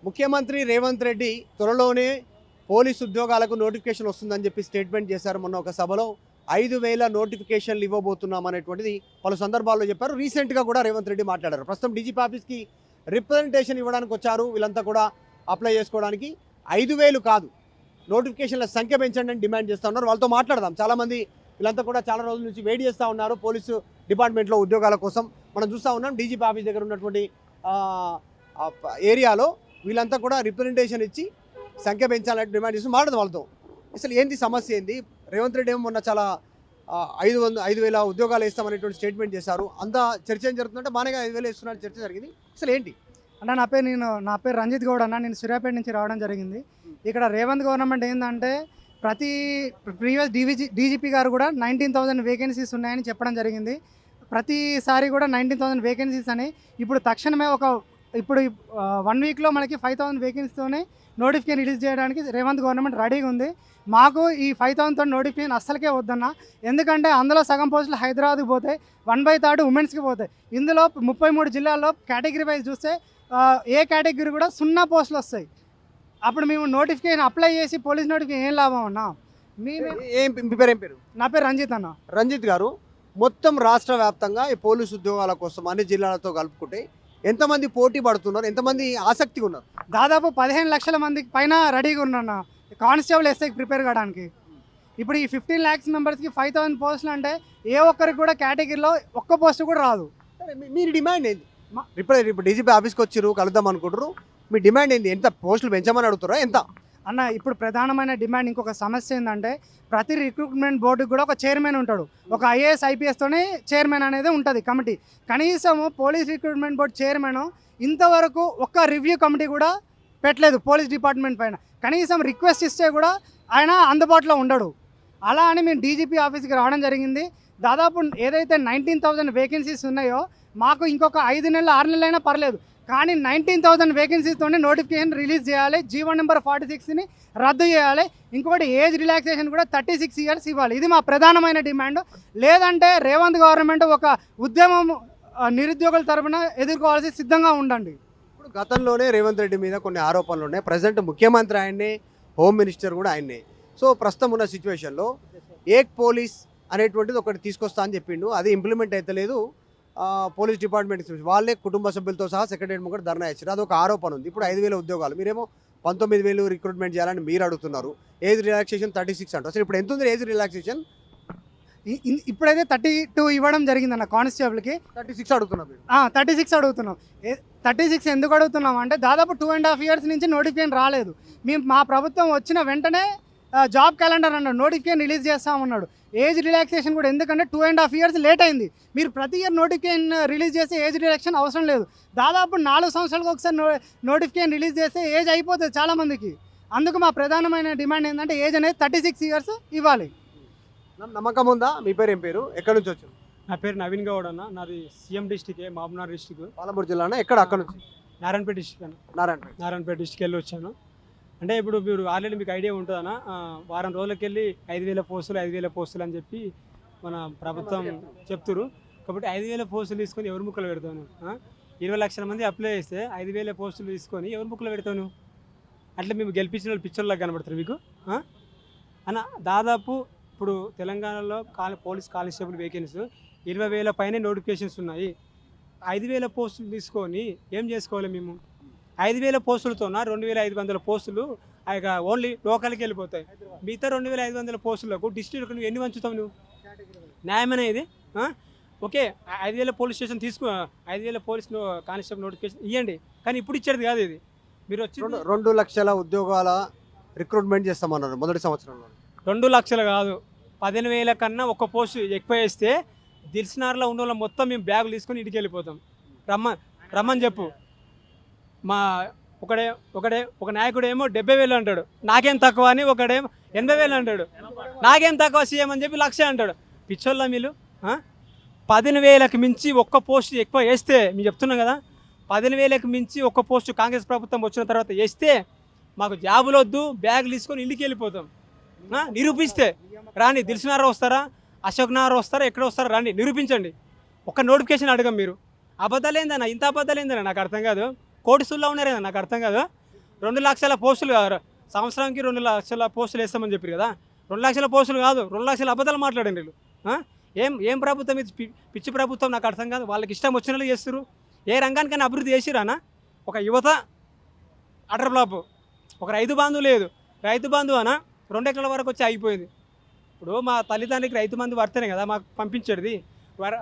ముఖ్యమంత్రి రేవంత్ రెడ్డి త్వరలోనే పోలీసు ఉద్యోగాలకు నోటిఫికేషన్ వస్తుందని చెప్పి స్టేట్మెంట్ చేశారు. మొన్న ఒక సభలో 5,000 నోటిఫికేషన్లు ఇవ్వబోతున్నాం అనేటువంటిది పలు సందర్భాల్లో చెప్పారు. రీసెంట్గా కూడా రేవంత్ రెడ్డి మాట్లాడారు. ప్రస్తుతం డీజీపీ ఆఫీస్కి రిప్రజెంటేషన్ ఇవ్వడానికి వచ్చారు. వీళ్ళంతా కూడా అప్లై చేసుకోవడానికి 5,000 కాదు, నోటిఫికేషన్ల సంఖ్య పెంచండి అని డిమాండ్ చేస్తూ ఉన్నారు. వాళ్ళతో మాట్లాడదాం. చాలామంది వీళ్ళంతా కూడా చాలా రోజుల నుంచి వెయిట్ చేస్తూ ఉన్నారు పోలీసు డిపార్ట్మెంట్లో ఉద్యోగాల కోసం. మనం చూస్తూ ఉన్నాం డీజీపీ ఆఫీస్ దగ్గర ఉన్నటువంటి ఏరియాలో వీళ్ళంతా కూడా రిప్రజెంటేషన్ ఇచ్చి సంఖ్య పెంచాలని డిమాండ్ చేస్తూ మాట్లాడదాం వాళ్ళతో. అసలు ఏంటి సమస్య ఏంది? రేవంత్ రెడ్డి ఏమో మొన్న చాలా 5,000 ఉద్యోగాలు ఇస్తామనేటువంటి స్టేట్మెంట్ చేశారు. అంతా చర్చ ఏం జరుగుతుందంటే బాగా 5,000 ఇస్తున్నట్టు చర్చ జరిగింది. అసలు ఏంటి అంటే నా పేరు రంజిత్ గౌడ్ అన్న. నేను సూర్యాపేట నుంచి రావడం జరిగింది. ఇక్కడ రేవంత్ గవర్నమెంట్ ఏంటంటే ప్రతి ప్రీవియస్ డీజీపీ గారు కూడా 19,000 వేకెన్సీస్ ఉన్నాయని చెప్పడం జరిగింది. ప్రతిసారి కూడా 19,000 వేకెన్సీస్ అని ఇప్పుడు తక్షణమే ఇప్పుడు 1 వీక్లో మనకి 5,000 వేకెన్సీతోనే నోటిఫికేషన్ రిలీజ్ చేయడానికి రేవంత్ గవర్నమెంట్ రెడీగా ఉంది. మాకు ఈ 5,000తో నోటిఫికేషన్ అస్సలకే వద్దన్న. ఎందుకంటే అందులో సగం పోస్టులు హైదరాబాద్కి పోతాయి, 1/3 ఉమెన్స్కి పోతాయి. ఇందులో 33 జిల్లాల్లో కేటగిరీ వైజ్ చూస్తే ఏ కేటగిరీ కూడా 0 పోస్టులు వస్తాయి. అప్పుడు మేము నోటిఫికేషన్ అప్లై చేసి పోలీస్ నోటిఫికేషన్ ఏం లాభం అన్నా? మీ పేరు? నా పేరు రంజిత్ అన్న. రంజిత్ గారు, మొత్తం రాష్ట్ర వ్యాప్తంగా ఈ పోలీసు ఉద్యోగాల కోసం అన్ని జిల్లాలతో కలుపుకుంటే ఎంతమంది పోటీ పడుతున్నారు? ఎంతమంది ఆసక్తిగా ఉన్నారు? దాదాపు 15 లక్షల మందికి పైన రెడీగా ఉన్నాను కానిస్టేబుల్ ఎస్ఐకి ప్రిపేర్ కావడానికి. ఇప్పుడు ఈ 15 lakhs మెంబర్స్కి 5,000 పోస్టులు అంటే ఏ ఒక్కరికి కూడా కేటగిరీలో ఒక్క పోస్ట్ కూడా రాదు. మీరు డిమాండ్ ఏంది? ఇప్పుడు డీజీపీ ఆఫీస్కి వచ్చారు, కలుద్దాం అనుకుంటారు. మీ డిమాండ్ ఏంది? ఎంత పోస్టులు పెంచమని అడుగుతారా? ఎంత అన్న ఇప్పుడు ప్రధానమైన డిమాండ్ ఇంకొక సమస్య ఏంటంటే ప్రతి రిక్రూట్మెంట్ బోర్డుకి కూడా ఒక చైర్మన్ ఉంటాడు. ఒక ఐఏఎస్ ఐపీఎస్తోనే చైర్మన్ అనేది ఉంటుంది కమిటీ. కనీసము పోలీస్ రిక్రూట్మెంట్ బోర్డు చైర్మన్ ఇంతవరకు ఒక్క రివ్యూ కమిటీ కూడా పెట్టలేదు పోలీస్ డిపార్ట్మెంట్ పైన. కనీసం రిక్వెస్ట్ ఇస్తే కూడా ఆయన అందుబాటులో ఉండడు. అలా అని మేము డీజీపీ ఆఫీస్కి రావడం జరిగింది. దాదాపు ఏదైతే 19,000 వేకెన్సీస్ ఉన్నాయో మాకు ఇంకొక 5 నెలలు 6 నెలలు అయినా పర్లేదు, కానీ 19,000 వేకెన్సీస్తోనే నోటిఫికేషన్ రిలీజ్ చేయాలి. జీవో నెంబర్ 46ని రద్దు చేయాలి. ఇంకొకటి ఏజ్ రిలాక్సేషన్ కూడా 36 years ఇవ్వాలి. ఇది మా ప్రధానమైన డిమాండ్. లేదంటే రేవంత్ గవర్నమెంట్ ఒక ఉద్యమం నిరుద్యోగుల తరఫున ఎదుర్కోవాల్సి సిద్ధంగా ఉండండి. ఇప్పుడు గతంలోనే రేవంత్ రెడ్డి మీద కొన్ని ఆరోపణలు ఉన్నాయి. ప్రజెంట్ ముఖ్యమంత్రి ఆయన్నే, హోమ్ మినిస్టర్ కూడా ఆయన్నే. సో ప్రస్తుతం ఉన్న సిచ్యువేషన్లో ఏక్ పోలీస్ అనేటువంటిది ఒకటి తీసుకొస్తా అని చెప్పిండు. అది ఇంప్లిమెంట్ అయితే లేదు. పోలీస్ డిపార్ట్మెంట్ వాళ్ళే కుటుంబ సభ్యులతో సహా సెక్రటరీ ముందు ధర్నా ఇచ్చారు. అది ఒక ఆరోపణ ఉంది. ఇప్పుడు 5,000 ఉద్యోగాలు, మీరేమో 19,000 రిక్రూట్మెంట్ చేయాలని మీరు అడుగుతున్నారు. ఏజ్ రిలాక్సేషన్ 36 అంటారు. అసలు ఇప్పుడు ఎంత ఉంది ఏజ్ రిలాక్సేషన్? ఇప్పుడైతే 32 ఇవ్వడం జరిగిందన్న కానిస్టేబుల్కి. 36 అడుగుతున్నాం. 36 అడుగుతున్నాం. 36 ఎందుకు అడుగుతున్నాం అంటే దాదాపు 2.5 years నుంచి నోటిఫికేషన్ రాలేదు. మేము మా ప్రభుత్వం వచ్చిన వెంటనే జాబ్ క్యాలెండర్ అన్నాడు, నోటిఫికేషన్ రిలీజ్ చేస్తామన్నాడు. ఏజ్ రిలాక్సేషన్ కూడా ఎందుకంటే 2.5 years లేట్ అయింది. మీరు ప్రతి ఇయర్ నోటిఫికేషన్ రిలీజ్ చేస్తే ఏజ్ రిలాక్సేషన్ అవసరం లేదు. దాదాపు 4 సంవత్సరాలకు ఒకసారి నోటిఫికేషన్ రిలీజ్ చేస్తే ఏజ్ అయిపోతుంది చాలామందికి. అందుకు మా ప్రధానమైన డిమాండ్ ఏంటంటే ఏజ్ అనేది 36 years ఇవ్వాలి. నమ్మకం ఉందా? మీ పేరు ఏం పేరు? ఎక్కడి నుంచి వచ్చారు? నా పేరు నవీన్ గౌడ్ అన్న. నాది సీఎం డిస్టికే, మహబూబ్నగర్ డిస్టిక్, పాలమూరు జిల్లానా? ఎక్కడ? అక్కడ నుంచి నారాయణపేట డిస్టిక్ అన్న. నారాయణపేట డిస్టిక్ వెళ్ళి వచ్చాను. అంటే ఇప్పుడు మీరు ఆల్రెడీ మీకు ఐడియా ఉంటుందన్న, వారం రోజులకి వెళ్ళి 5,000 పోస్టులు అని చెప్పి మన ప్రభుత్వం చెప్తురు. కాబట్టి 5,000 పోస్టులు తీసుకొని ఎవరు ముక్కలు పెడతాను? 20 లక్షల మంది అప్లై చేస్తే 5,000 పోస్టులు తీసుకొని ఎవరు ముక్కలు పెడతాను? అట్లా మేము గెలిపించిన వాళ్ళు పిక్చర్లకు కనబడతారు మీకు అన్న. దాదాపు ఇప్పుడు తెలంగాణలో పోలీస్ కానిస్టేబుల్ వేకెన్సీ 20,000 పైనే నోటిఫికేషన్స్ ఉన్నాయి. 5,000 పోస్టులు తీసుకొని ఏం చేసుకోవాలి మేము? 5,000 పోస్టులతోన 2,500 పోస్టులు ఓన్లీ లోకల్కి వెళ్ళిపోతాయి. మిగతా 2,500 పోస్టులకు డిస్ట్రిక్ట్ నువ్వు ఎన్ని వంచుతావు? నువ్వు న్యాయమనే ఇది? Okay, 5,000 police station 5,000 police constable notification ఇవ్వండి, కానీ ఇప్పుడు ఇచ్చేది కాదు ఇది. మీరు వచ్చి 2 లక్షల ఉద్యోగాల రిక్రూట్మెంట్ చేస్తామన్నారు మొదటి సంవత్సరంలో. 2 లక్షలు కాదు, 15,000 కన్నా ఒక పోస్టు ఎక్కువ వేస్తే దిల్సునార్లో ఉన్న వాళ్ళ మొత్తం మేము బ్యాగులు తీసుకొని ఇంటికి వెళ్ళిపోతాం. రమ్మని చెప్పు. మా ఒక నాయకుడు ఏమో 70,000 అంటాడు, నాకేం తక్కువ అని. ఒకడేమో 80,000 అంటాడు, నాకేం తక్కువ సీఎం అని చెప్పి 1,00,000 అంటాడు. పిచ్చోళ్ళ మీరు 15,000కి మించి ఒక్క పోస్టు ఎక్కువ వేస్తే, మేము చెప్తున్నాం కదా, 15,000కి మించి ఒక్క పోస్టు కాంగ్రెస్ ప్రభుత్వం వచ్చిన తర్వాత వేస్తే మాకు జాబులు వద్దు, బ్యాగులు తీసుకొని ఇంటికి వెళ్ళిపోతాం. నిరూపిస్తే రాని, దిల్సునార్ వస్తారా, అశోక్ నగర్ వస్తారా, ఎక్కడ వస్తారా రండి, నిరూపించండి. ఒక్క నోటిఫికేషన్ అడగం మీరు. అబద్ధాలు ఏందన్నా? ఇంత అబద్ధాలు ఏందన్నా? నాకు అర్థం కాదు. కోటి సుల్లా ఉన్నారేనా? నాకు అర్థం కాదు. 2 లక్షల పోస్టులు సంవత్సరానికి 2 లక్షల పోస్టులు వేస్తామని చెప్పారు కదా. 2 లక్షల పోస్టులు కాదు, 2 లక్షల అబద్ధాలు మాట్లాడండి వీళ్ళు. ఏం ప్రభుత్వం ఇది? పిచ్చి ప్రభుత్వం, నాకు అర్థం కాదు. వాళ్ళకి ఇష్టం వచ్చినట్లు చేస్తారు. ఏ రంగానికైనా అభివృద్ధి చేసిరానా? ఒక యువత అటర్ ఫ్లాప్, ఒక రైతు బంధు లేదు. రైతు బంధు అనా 2 ఎకరాల వరకు వచ్చి ఆగిపోయింది. ఇప్పుడు మా తల్లిదండ్రులకి రైతు బంధు పడితేనే కదా మాకు పంపించేది.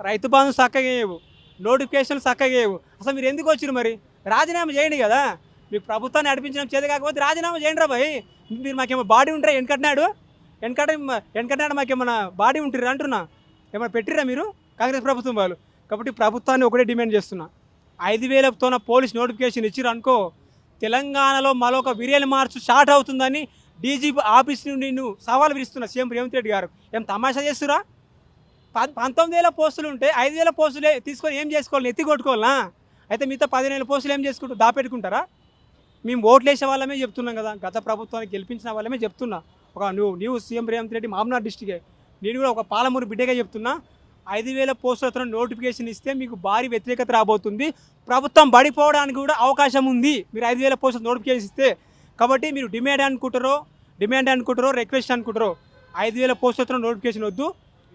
రైతు బంధు చక్కగా వేయవు, నోటిఫికేషన్లు చక్కగా వేయవు. అసలు మీరు ఎందుకు వచ్చారు మరి? రాజీనామా చేయండి కదా. మీకు ప్రభుత్వాన్ని నడిపించడం చేత కాకపోతే రాజీనామా చేయండి రా భయ్. మీరు మాకేమో బాడీ ఉంటారా? వెనకటినాడు మాకేమన్నా బాడీ ఉంటారు అంటున్నా. ఏమైనా పెట్టిరా మీరు కాంగ్రెస్ ప్రభుత్వం వాళ్ళు? కాబట్టి ప్రభుత్వాన్ని ఒకటే డిమాండ్ చేస్తున్నా, 5,000తోన పోలీస్ నోటిఫికేషన్ ఇచ్చిరు అనుకో, తెలంగాణలో మరొక విరియల్ మార్చ్ స్టార్ట్ అవుతుందని డీజీపీ ఆఫీస్ నుండి నువ్వు సవాల్ విరుస్తున్నా సీఎం రేవంత్ రెడ్డి గారు. ఏం తమాషా చేస్తురా? 19,000 పోస్టులు ఉంటే 5,000 పోస్టులే తీసుకొని ఏం చేసుకోవాలి? ఎత్తి కొట్టుకోవాలనా? అయితే మిగతా 15,000 పోస్టులు ఏం చేసుకుంటూ దాపెట్టుకుంటారా? మేము ఓట్లు వేసే వాళ్ళమే చెప్తున్నాం కదా, గత ప్రభుత్వానికి గెలిపించిన వాళ్ళమే చెప్తున్నా. ఒక నువ్వు సీఎం రేవంత్ రెడ్డి మామనార్ డిస్టికే, నేను కూడా ఒక పాలమూరు బిడ్డగా చెప్తున్నా, 5,000 పోస్టులతో నోటిఫికేషన్ ఇస్తే మీకు భారీ వ్యతిరేకత రాబోతుంది. ప్రభుత్వం పడిపోవడానికి కూడా అవకాశం ఉంది మీరు 5,000 పోస్టులు నోటిఫికేషన్ ఇస్తే. కాబట్టి మీరు డిమాండ్ అనుకుంటారో రిక్వెస్ట్ అనుకుంటారో, 5,000 పోస్టులతో నోటిఫికేషన్ వద్దు,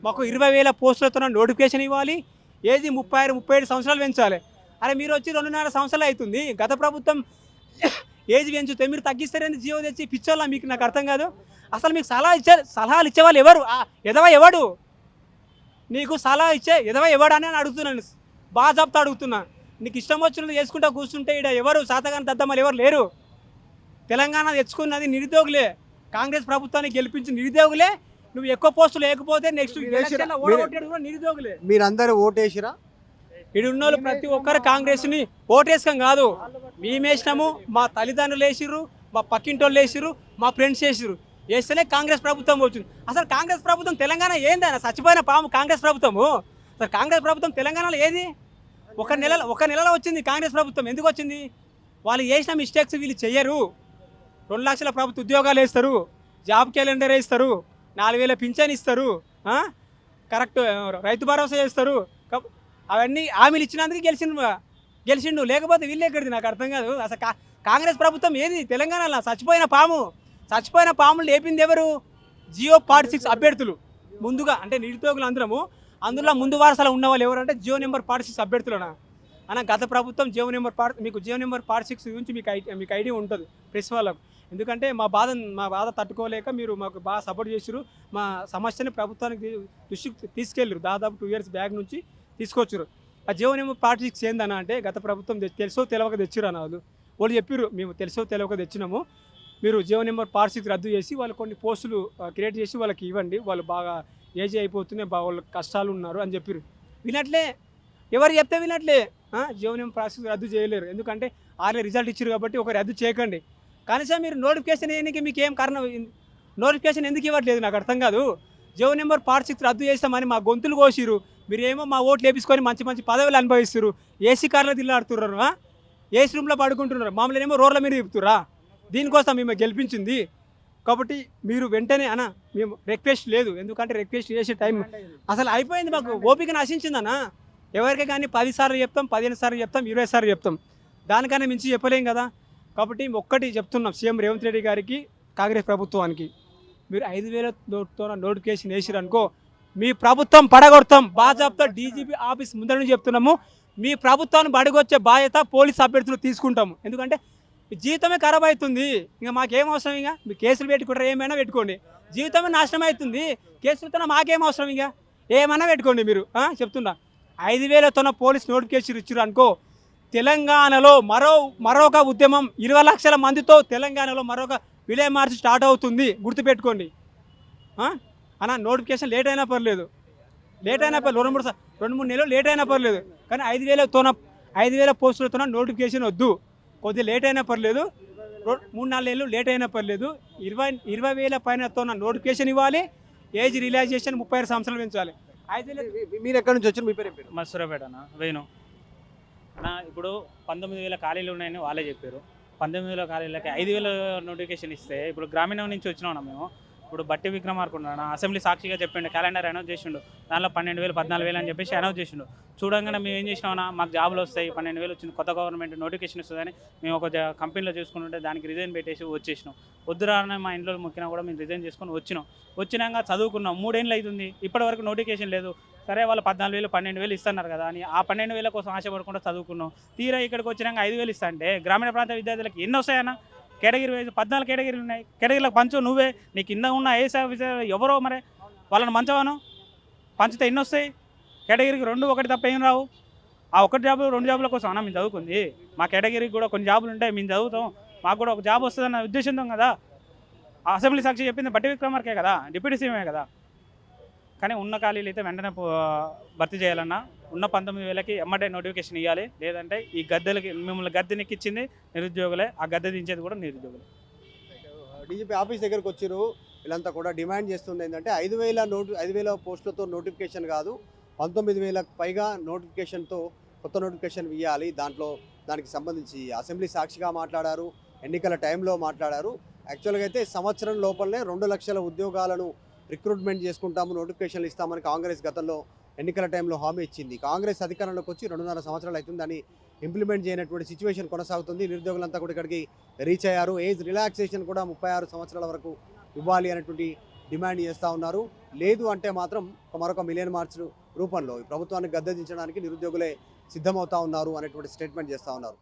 మాకు 20,000 పోస్టులతో నోటిఫికేషన్ ఇవ్వాలి. ఏజ్ 36-37 సంవత్సరాలు పెంచాలి. అరే మీరు వచ్చి 2.5 సంవత్సరాలు అవుతుంది. గత ప్రభుత్వం ఏజ్ పెంచుతే మీరు తగ్గిస్తారని జీవో తెచ్చి పిచ్చోళ్ళ మీకు? నాకు అర్థం కాదు. అసలు మీకు సలహాలు ఇచ్చేవాళ్ళు ఎవరు? ఎవడు నీకు సలహా ఇచ్చే ఎవడు అని అడుగుతున్నాను. బాగా చెప్తా అడుగుతున్నా. నీకు ఇష్టం వచ్చినది చేసుకుంటా కూర్చుంటే ఇక్కడ ఎవరు శాతగాని దద్దమ్మలు ఎవరు లేరు. తెలంగాణ తెచ్చుకున్నది నిరుద్యోగులే, కాంగ్రెస్ ప్రభుత్వాన్ని గెలిపించిన నిరుద్యోగులే. నువ్వు ఎక్కువ పోస్టులు లేకపోతే నెక్స్ట్ నిరుద్యోగులే. మీరందరూ ఓటేసిరా? ఇడున్నోళ్ళు ప్రతి ఒక్కరు కాంగ్రెస్ని ఓటేసుకం కాదు, మేమేసినాము, మా తల్లిదండ్రులు వేసిర్రు, మా పక్కింటోళ్ళు వేసిర్రు, మా ఫ్రెండ్స్ వేసిర్రు. వేస్తేనే కాంగ్రెస్ ప్రభుత్వం వచ్చింది. అసలు కాంగ్రెస్ ప్రభుత్వం తెలంగాణ ఏందన్న? చచ్చిపోయిన పాము కాంగ్రెస్ ప్రభుత్వము. అసలు కాంగ్రెస్ ప్రభుత్వం తెలంగాణలో ఏది? ఒక నెలలో వచ్చింది కాంగ్రెస్ ప్రభుత్వం. ఎందుకు వచ్చింది? వాళ్ళు చేసిన మిస్టేక్స్ వీళ్ళు చెయ్యరు. 2 లక్షల ప్రభుత్వ ఉద్యోగాలు వేస్తారు, జాబ్ క్యాలెండర్ వేస్తారు, 4,000 పింఛన్ ఇస్తారు, కరెక్ట్ రైతు భరోసా చేస్తారు. అవన్నీ హామీలు ఇచ్చినందుకు గెలిచిండు. లేకపోతే వీళ్ళు ఎక్కడిది? నాకు అర్థం కాదు. అసలు కాంగ్రెస్ ప్రభుత్వం ఏది తెలంగాణలో? చచ్చిపోయిన పాములు లేపింది ఎవరు? జియో 46 అభ్యర్థులు. ముందుగా అంటే నిరుద్యోగులు అందరము, అందులో ముందు వారసలో ఉన్న వాళ్ళు ఎవరంటే జియో నెంబర్ 46 అభ్యర్థులనా అన్న. గత ప్రభుత్వం జియో నెంబర్ 46 గురించి మీకు ఐడియా ఉంటుంది ప్రెస్ వాళ్ళకు. ఎందుకంటే మా బాధ తట్టుకోలేక మీరు మాకు బాగా సపోర్ట్ చేసారు. మా సమస్యని ప్రభుత్వానికి దృష్టికి తీసుకెళ్ళారు. దాదాపు 2 ఇయర్స్ బ్యాక్ నుంచి తీసుకొచ్చారు. ఆ జియో నెంబర్ 46 ఏందన్న అంటే, గత ప్రభుత్వం తెలుసో తెలియక తెచ్చిరు అన్న. వాళ్ళు చెప్పారు, మేము తెలుసో తెలియక తెచ్చినాము, మీరు జియో నెంబర్ 46 రద్దు చేసి వాళ్ళు కొన్ని పోస్టులు క్రియేట్ చేసి వాళ్ళకి ఇవ్వండి, వాళ్ళు బాగా ఏజ్ అయిపోతున్నాయి, వాళ్ళ కష్టాలు ఉన్నారు అని చెప్పారు. వినట్లే, ఎవరు చెప్తే వినట్లే. జియో నెంబర్ 46 రద్దు చేయలేరు. ఎందుకంటే ఆల్రెడీ రిజల్ట్ ఇచ్చారు కాబట్టి ఒక రద్దు చేయకండి. కనీసం మీరు నోటిఫికేషన్ వేయడానికి మీకు ఏం కారణం? నోటిఫికేషన్ ఎందుకు ఇవ్వట్లేదు? నాకు అర్థం కాదు. జియో నెంబర్ 46 రద్దు చేస్తామని మా గొంతులు కోసిరు, మీరేమో మా ఓట్లు వేపించుకొని మంచి పదవులు అనుభవిస్తారు. ఏసీ కార్లో తిల్లాడుతున్నారు, ఏసీ రూమ్లో పడుకుంటున్నారు, మామూలు ఏమో రోడ్ల మీద తిప్పుతురా. దీనికోసం మేము గెలిపించింది. కాబట్టి మీరు వెంటనే మేము రిక్వెస్ట్ లేదు, ఎందుకంటే రిక్వెస్ట్ చేసే టైం అసలు అయిపోయింది. మాకు ఓపిక నశించిందన్న. ఎవరికి కానీ 10 సార్లు చెప్తాం, 15 సార్లు చెప్తాం, 20 సార్లు చెప్తాం, దానికన్నా మించి చెప్పలేం కదా. కాబట్టి ఒక్కటి చెప్తున్నాం సీఎం రేవంత్ రెడ్డి గారికి, కాంగ్రెస్ ప్రభుత్వానికి, మీరు 5,000తో నోటిఫికేషన్ వేసిరు అనుకో, మీ ప్రభుత్వం పడగొడతాం. బాజాబ్తో డీజీపీ ఆఫీస్ ముందర నుంచి చెప్తున్నాము, మీ ప్రభుత్వాన్ని పడగొచ్చే బాధ్యత పోలీస్ అభ్యర్థులు తీసుకుంటాము. ఎందుకంటే జీవితమే ఖరాబ్ అవుతుంది. ఇంకా మాకేం అవసరం? ఇంకా మీ కేసులు పెట్టుకుంటారు, ఏమైనా పెట్టుకోండి, జీవితమే నాశనం అవుతుంది. కేసులతో మాకేం అవసరం? ఇంకా ఏమైనా పెట్టుకోండి మీరు. చెప్తున్నా, 5,000తో పోలీస్ నోటిఫికేషన్ ఇచ్చారు అనుకో, తెలంగాణలో మరొక ఉద్యమం 20 లక్షల మందితో తెలంగాణలో మరొక విలయ మార్చ్ స్టార్ట్ అవుతుంది. గుర్తుపెట్టుకోండి అన్న. నోటిఫికేషన్ లేట్ అయినా పర్లేదు, 2-3 నెలలు లేట్ అయినా పర్లేదు, కానీ 5,000 పోస్టులతో నోటిఫికేషన్ వద్దు. కొద్దిగా లేట్ అయినా పర్లేదు, 3-4 నెలలు లేట్ అయినా పర్లేదు, 20,000 పైనతో నోటిఫికేషన్ ఇవ్వాలి. ఏజ్ రిలాక్సేషన్ 36 సంవత్సరాలు పెంచాలి. 5,000. మీరు ఎక్కడి నుంచి వచ్చారు? మీ పేరు? మసూరాపేట అన్న, వేణు అన్న. ఇప్పుడు 19,000 ఖాళీలు ఉన్నాయని వాళ్ళే చెప్పారు. 19,000 ఖాళీలకి 5,000 నోటిఫికేషన్ ఇస్తే, ఇప్పుడు గ్రామీణం నుంచి వచ్చినాం మేము, ఇప్పుడు బట్టి విక్రమార్క ఉన్నాడు అసెంబ్లీ సాక్షిగా చెప్పిండు, క్యాలెండర్ అనౌన్స్ చేసిండు, దానిలో 12,000 14,000 అని చెప్పేసి అనౌన్స్ చేసిండు. చూడంగానే మేము ఏం చేసినామన్నా, మాకు జాబులు వస్తాయి, 12,000 వచ్చింది, కొత్త గవర్నమెంట్ నోటిఫికేషన్ వస్తుందని మేము ఒక కంపెనీలో చూసుకుంటుంటే దానికి రిజైన్ పెట్టేసి వచ్చేసినాం. వద్దురానే మా ఇంట్లో మొక్కినా కూడా మేము రిజైన్ చేసుకొని వచ్చినాక చదువుకున్నాం. 3 ఏళ్ళు అవుతుంది, ఇప్పటివరకు నోటిఫికేషన్ లేదు. సరే వాళ్ళు 14,000 12,000 ఇస్తున్నారు కదా అని ఆ 12,000 కోసం ఆశపడకుండా చదువుకున్నాం. తీరా ఇక్కడికి వచ్చినాక 5,000 ఇస్తా అంటే గ్రామీణ ప్రాంత విద్యార్థులకు ఎన్ని వస్తాయన్నా? కేటగిరీ వైజ్ 14 కేటగిరీలు ఉన్నాయి, కేటగిరీలకు పంచు నువ్వే, నీ కింద ఉన్న ఐఏఎస్ ఆఫీసర్ ఎవరో మరి వాళ్ళని మంచవాను పంచితే ఎన్ని వస్తాయి? కేటగిరీకి 2 1 తప్ప ఏం రావు. ఆ 1 జాబ్ 2 జాబుల కోసం అన్న మేము చదువుకుంది. మా కేటగిరీకి కూడా కొన్ని జాబులు ఉంటాయి, మేము చదువుతాం, మాకు కూడా ఒక జాబ్ వస్తుందన్న ఉద్దేశంతో కదా. ఆ అసెంబ్లీ సాక్షి చెప్పింది బట్టి విక్రమార్కే కదా, డిప్యూటీ సీఎమే కదా. కానీ ఉన్న ఖాళీలు అయితే వెంటనే భర్తీ చేయాలన్నా, ఉన్న 19,000కి ఎమ్మటే నోటిఫికేషన్ ఇవ్వాలి. లేదంటే ఈ గద్దెలకి మిమ్మల్ని గద్దెనెక్కిచ్చింది నిరుద్యోగులే, ఆ గద్దె దించేది కూడా నిరుద్యోగులే. డీజీపీ ఆఫీస్ దగ్గరకు వచ్చిరు, వీళ్ళంతా కూడా డిమాండ్ చేస్తుంది ఏంటంటే 5,000 పోస్టులతో నోటిఫికేషన్ కాదు, 19,000కు పైగా నోటిఫికేషన్తో కొత్త నోటిఫికేషన్ ఇవ్వాలి. దానికి సంబంధించి అసెంబ్లీ సాక్షిగా మాట్లాడారు, ఎన్నికల టైంలో మాట్లాడారు. యాక్చువల్గా అయితే సంవత్సరం లోపలనే 2 లక్షల ఉద్యోగాలను రిక్రూట్మెంట్ చేసుకుంటాము, నోటిఫికేషన్లు ఇస్తామని కాంగ్రెస్ గతంలో ఎన్నికల టైంలో హామీ ఇచ్చింది. కాంగ్రెస్ అధికారంలోకి వచ్చి 2.5 సంవత్సరాలు అవుతుంది, దాన్ని ఇంప్లిమెంట్ చేయనటువంటి సిచ్యువేషన్ కొనసాగుతుంది. నిరుద్యోగులంతా కూడా ఇక్కడికి రీచ్ అయ్యారు. ఏజ్ రిలాక్సేషన్ కూడా 36 సంవత్సరాల వరకు ఇవ్వాలి అనేటువంటి డిమాండ్ చేస్తూ ఉన్నారు. లేదు అంటే మాత్రం మరొక మిలియన్ మార్చ్ రూపంలో ఈ ప్రభుత్వాన్ని గద్దెదించడానికి నిరుద్యోగులే సిద్ధమవుతా ఉన్నారు అనేటువంటి స్టేట్మెంట్ చేస్తూ ఉన్నారు.